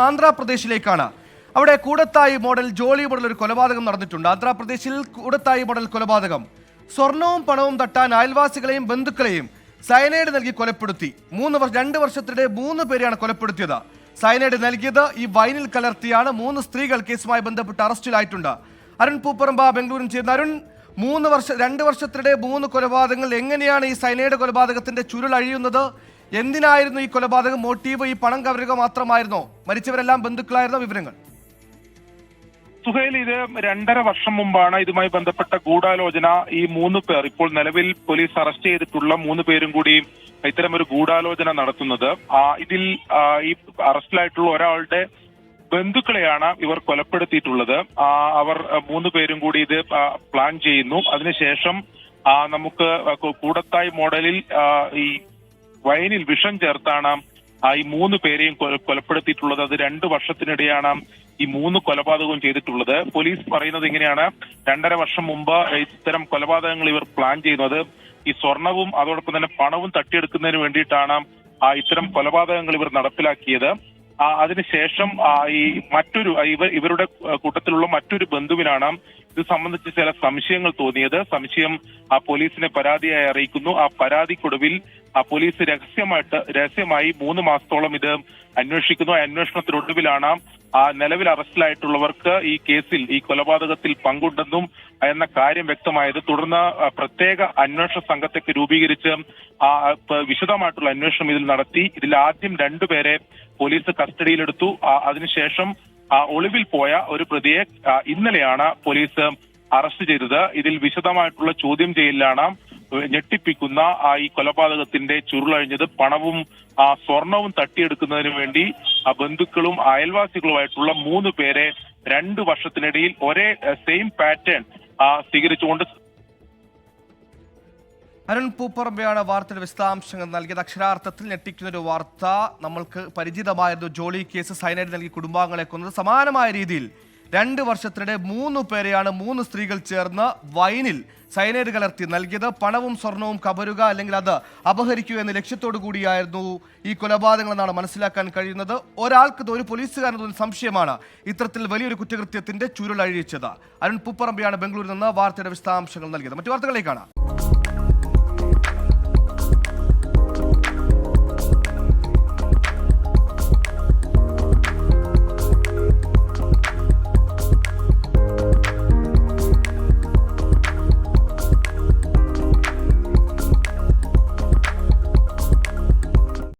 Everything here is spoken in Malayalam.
ആന്ധ്രാപ്രദേശിലേക്കാണ്. അവിടെ കൂടത്തായി മോഡൽ ജോളി മോഡൽ ഒരു കൊലപാതകം നടന്നിട്ടുണ്ട്. ആന്ധ്രാപ്രദേശിൽ കൂടത്തായി മോഡൽ കൊലപാതകം. സ്വർണവും പണവും തട്ടാൻ അയൽവാസികളെയും ബന്ധുക്കളെയും സയനൈഡ് നൽകി കൊലപ്പെടുത്തി. 2 വർഷത്തിനിടെ 3 പേരെയാണ് കൊലപ്പെടുത്തിയത്. സയനൈഡ് നൽകിയത് ഈ വൈനിൽ കലർത്തിയാണ്. 3 സ്ത്രീകൾ കേസുമായി ബന്ധപ്പെട്ട് അറസ്റ്റിലായിട്ടുണ്ട്. അരുൺ പൂപ്പറമ്പ ബംഗളൂരിൽ ചേർന്ന അരുൺ, 2 വർഷത്തിനിടെ 3 കൊലപാതകങ്ങൾ. എങ്ങനെയാണ് ഈ സയനൈഡ് കൊലപാതകത്തിന്റെ ചുരുൾ അഴിയുന്നത്? എന്തിനായിരുന്നു ഈ കൊലപാതകം? മോട്ടീവ് ഈ പണം കവരുക മാത്രമായിരുന്നോ? മരിച്ചവരെല്ലാം ബന്ധുക്കളായിരുന്നോ? വിവരങ്ങൾ. സുഹൈൽ, ഇത് 2.5 വർഷം മുമ്പാണ് ഇതുമായി ബന്ധപ്പെട്ട ഗൂഢാലോചന. ഈ 3 പേർ, ഇപ്പോൾ നിലവിൽ പോലീസ് അറസ്റ്റ് ചെയ്തിട്ടുള്ള 3 പേരും കൂടി ഇത്തരമൊരു ഗൂഢാലോചന നടത്തുന്നത്. ഇതിൽ ഈ അറസ്റ്റിലായിട്ടുള്ള ഒരാളുടെ ബന്ധുക്കളെയാണ് ഇവർ കൊലപ്പെടുത്തിയിട്ടുള്ളത്. അവർ 3 പേരും കൂടി ഇത് പ്ലാൻ ചെയ്യുന്നു. അതിനുശേഷം നമുക്ക് കൂടത്തായി മോഡലിൽ ഈ വൈനിൽ വിഷം ചേർത്താണ് ഈ 3 പേരെയും കൊലപ്പെടുത്തിയിട്ടുള്ളത്. അത് 2 വർഷത്തിനിടെയാണ് ഈ 3 കൊലപാതകവും ചെയ്തിട്ടുള്ളത്. പോലീസ് പറയുന്നത് ഇങ്ങനെയാണ്: 2.5 വർഷം മുമ്പ് ഇത്തരം കൊലപാതകങ്ങൾ ഇവർ പ്ലാൻ ചെയ്യുന്നത്. ഈ സ്വർണവും അതോടൊപ്പം തന്നെ പണവും തട്ടിയെടുക്കുന്നതിന് വേണ്ടിയിട്ടാണ് ഇത്തരം കൊലപാതകങ്ങൾ ഇവർ നടപ്പിലാക്കിയത്. അതിനുശേഷം ഈ ഇവരുടെ കൂട്ടത്തിലുള്ള മറ്റൊരു ബന്ധുവിനാണ് ഇത് സംബന്ധിച്ച് ചില സംശയങ്ങൾ തോന്നിയത്. സംശയം പോലീസിനെ പരാതിയായി അറിയിക്കുന്നു. ആ പരാതിക്കൊടുവിൽ പോലീസ് രഹസ്യമായി 3 മാസത്തോളം ഇത് അന്വേഷിക്കുന്നു. അന്വേഷണത്തിനൊടുവിലാണ് നിലവിൽ അറസ്റ്റിലായിട്ടുള്ളവർക്ക് ഈ കേസിൽ, ഈ കൊലപാതകത്തിൽ പങ്കുണ്ടെന്നും എന്ന കാര്യം വ്യക്തമായത്. തുടർന്ന് പ്രത്യേക അന്വേഷണ സംഘത്തെ രൂപീകരിച്ച് വിശദമായിട്ടുള്ള അന്വേഷണം ഇതിൽ നടത്തി. ഇതിൽ ആദ്യം 2 പേരെ പോലീസ് കസ്റ്റഡിയിലെടുത്തു. അതിനുശേഷം ഒളിവിൽ പോയ ഒരു പ്രതിയെ ഇന്നലെയാണ് പോലീസ് അറസ്റ്റ് ചെയ്തത്. ഇതിൽ വിശദമായിട്ടുള്ള ചോദ്യം ചെയ്യലിലാണ് ഞെട്ടിപ്പിക്കുന്ന ഈ കൊലപാതകത്തിന്റെ ചുരുളഴിഞ്ഞത്. പണവും സ്വർണവും തട്ടിയെടുക്കുന്നതിന് വേണ്ടി ബന്ധുക്കളും അയൽവാസികളുമായിട്ടുള്ള 3 പേരെ 2 വർഷത്തിനിടയിൽ ഒരേ സെയിം പാറ്റേൺ സ്വീകരിച്ചുകൊണ്ട്. അരുൺ പൂപ്പറമ്പയാണ് വാർത്തയുടെ വിശദാംശങ്ങൾ നൽകിയത്. അക്ഷരാർത്ഥത്തിൽ ഞെട്ടിക്കുന്നൊരു വാർത്ത. നമ്മൾക്ക് പരിചിതമായിരുന്നു ജോളി കേസ്, സയനൈഡ് നൽകി കുടുംബാംഗങ്ങളെ കൊന്നത്. സമാനമായ രീതിയിൽ 2 വർഷത്തിനിടെ 3 പേരെയാണ് 3 സ്ത്രീകൾ ചേർന്ന് വൈനിൽ സയനൈഡ് കലർത്തി നൽകിയത്. പണവും സ്വർണവും കവരുക, അല്ലെങ്കിൽ അത് അപഹരിക്കുക എന്ന ലക്ഷ്യത്തോടു കൂടിയായിരുന്നു ഈ കൊലപാതകങ്ങൾ എന്നാണ് മനസ്സിലാക്കാൻ കഴിയുന്നത്. ഒരു പോലീസുകാരന് തോന്നുന്ന സംശയമാണ് ഇത്തരത്തിൽ വലിയൊരു കുറ്റകൃത്യത്തിന്റെ ചുരുളഴിച്ചത്. അരുൺ പൂപ്പറമ്പയാണ് ബംഗളൂരിൽ നിന്ന് വാർത്തയുടെ വിശദാംശങ്ങൾ നൽകിയത്. മറ്റു വാർത്തകളിലേക്കാണ്.